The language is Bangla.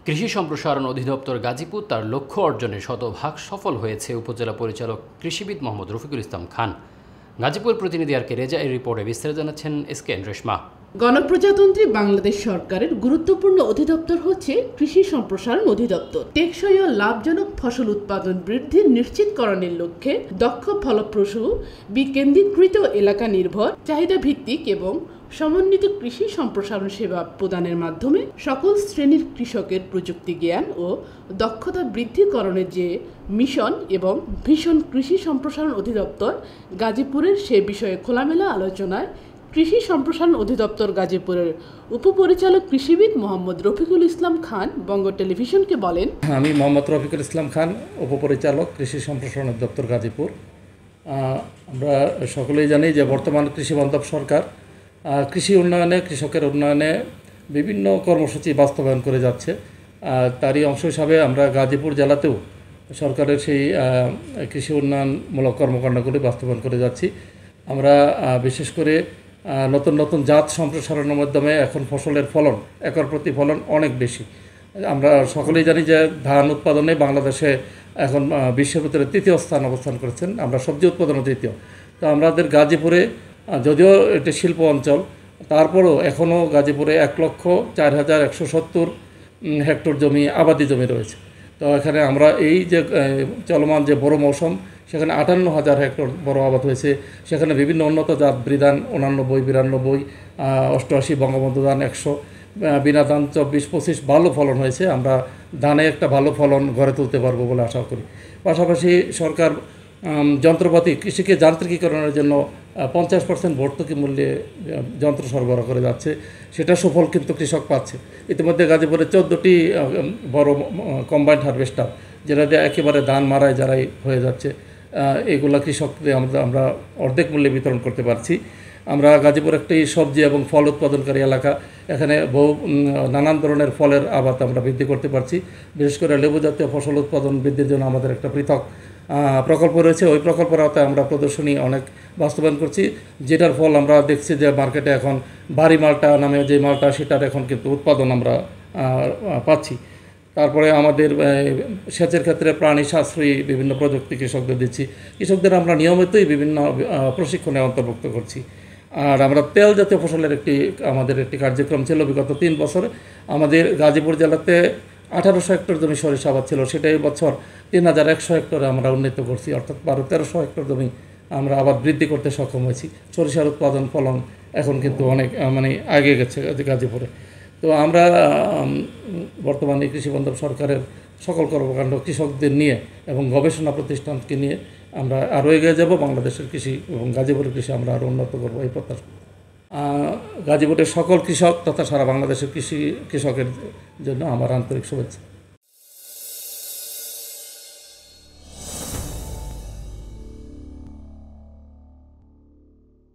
কৃষি সম্প্রসারণ অধিদপ্তর গাজীপুর তার লক্ষ্য অর্জনে শতভাগ সফল হয়েছে উপজেলা পরিচালক কৃষিবিদ মোহাম্মদ রফিকুল ইসলাম খান। গাজীপুর প্রতিনিধি আর কে রেজা এই রিপোর্টে বিস্তারিত জানাচ্ছেন SKN রেশমা। গণপ্রজাতন্ত্রী বাংলাদেশ সরকারের গুরুত্বপূর্ণ অধিদপ্তর হচ্ছে কৃষি সম্প্রসারণ অধিদপ্তর। টেকসই ও লাভজনক ফসল উৎপাদন বৃদ্ধির নিশ্চিতকরণের লক্ষ্যে দক্ষ, ফলপ্রসূ, বিকেন্দ্রীকৃত, এলাকা নির্ভর, চাহিদা ভিত্তিক এবং সমন্বিত কৃষি সম্প্রসারণ সেবা প্রদানের মাধ্যমে সকল শ্রেণীর কৃষকের প্রযুক্তি জ্ঞান ও দক্ষতা বৃদ্ধিকরণের যে মিশন এবং ভীষণ কৃষি সম্প্রসারণ অধিদপ্তর গাজীপুরের সে বিষয়ে খোলামেলা আলোচনায় কৃষি সম্প্রসারণ অধিদপ্তর গাজীপুরের উপপরিচালক কৃষিবিদ মোহাম্মদ রফিকুল ইসলাম খান বঙ্গ টেলিভিশনকে বলেন, আমি মোহাম্মদ রফিকুল ইসলাম খান, উপপরিচালক কৃষি সম্প্রসারণ অধিদপ্তর গাজীপুর। আমরা সকলেই জানি যে বর্তমান কৃষি বান্ধব সরকার কৃষি উন্নয়নে, কৃষকের উন্নয়নে বিভিন্ন কর্মসূচি বাস্তবায়ন করে যাচ্ছে। তারই অংশ হিসাবে আমরা গাজীপুর জেলাতেও সরকারের সেই কৃষি উন্নয়নমূলক কর্মকাণ্ডগুলি বাস্তবায়ন করে যাচ্ছি। আমরা বিশেষ করে নতুন নতুন জাত সম্প্রসারণের মাধ্যমে এখন ফসলের ফলন, একর প্রতি ফলন অনেক বেশি। আমরা সকলেই জানি যে ধান উৎপাদনে বাংলাদেশে এখন বিশ্বের ভিতরে তৃতীয় স্থান অবস্থান করেছেন, আমরা সবজি উৎপাদনে তৃতীয়। তো আমাদের গাজীপুরে, যদিও এটি শিল্প অঞ্চল, তারপরও এখনও গাজীপুরে 1,04,170 হেক্টর জমি আবাদি জমি রয়েছে। তো এখানে আমরা এই যে চলমান যে বড় মৌসুম, সেখানে 58,000 হেক্টর বড় আবাদ হয়েছে। সেখানে বিভিন্ন উন্নত জাত বিধান 89, 92, 88 বঙ্গবন্ধু ধান 100, বিনা ধান 24, 25 ভালো ফলন হয়েছে। আমরা ধানে একটা ভালো ফলন গড়ে তুলতে পারবো বলে আশা করি। পাশাপাশি সরকার যন্ত্রপাতি, কৃষিকে যান্ত্রিকীকরণের জন্য 50% ভর্তুকি মূল্যে যন্ত্র সরবরাহ করে যাচ্ছে। সেটা সুফল কিন্তু কৃষক পাচ্ছে। ইতিমধ্যে গাজীপুরে 14টি বড় কম্বাইন্ড হারভেস্টার, যেটা দিয়ে একেবারে ধান মারাই যারাই হয়ে যাচ্ছে, এগুলা কৃষকদের আমরা অর্ধেক মূল্যে বিতরণ করতে পারছি। আমরা গাজীপুর একটি সবজি এবং ফল উৎপাদনকারী এলাকা। এখানে বহু নানান ধরনের ফলের আবাদ আমরা বৃদ্ধি করতে পারছি। বিশেষ করে লেবু জাতীয় ফসল উৎপাদন বৃদ্ধির জন্য আমাদের একটা পৃথক প্রকল্প রয়েছে। ওই প্রকল্পের আওতায় আমরা প্রদর্শনী অনেক বাস্তবায়ন করছি, যেটার ফল আমরা দেখছি যে মার্কেটে এখন ভারী মালটা নামে যে মালটা, সেটার এখন কিন্তু উৎপাদন আমরা পাচ্ছি। তারপরে আমাদের সেচের ক্ষেত্রে প্রাণী সাশ্রয়ী বিভিন্ন প্রযুক্তি কৃষকদের দিচ্ছি। কৃষকদের আমরা নিয়মিতই বিভিন্ন প্রশিক্ষণে অন্তর্ভুক্ত করছি। আর আমরা তেল জাতীয় ফসলের আমাদের একটি কার্যক্রম ছিল বিগত 3 বছরে। আমাদের গাজীপুর জেলাতে 1800 হেক্টর জমি সরিষা আবাদ ছিল, সেটা এই বছর 3100 হেক্টরে আমরা উন্নীত করছি। অর্থাৎ 1300 হেক্টর জমি আমরা আবাদ বৃদ্ধি করতে সক্ষম হয়েছি। সরিষার উৎপাদন ফলন এখন কিন্তু অনেক আগে গেছে গাজীপুরে। তো আমরা বর্তমানে কৃষি বান্ধব সরকারের সকল কর্মকাণ্ড কৃষকদের নিয়ে এবং গবেষণা প্রতিষ্ঠানকে নিয়ে আমরা আরও এগিয়ে যাব। বাংলাদেশের কৃষি এবং গাজীপুরের কৃষি আমরা আরও উন্নত করবো এই প্রত্যাশা। গাজীপুরের সকল কৃষক তথা সারা বাংলাদেশের কৃষকের জন্য আমার আন্তরিক শুভেচ্ছা।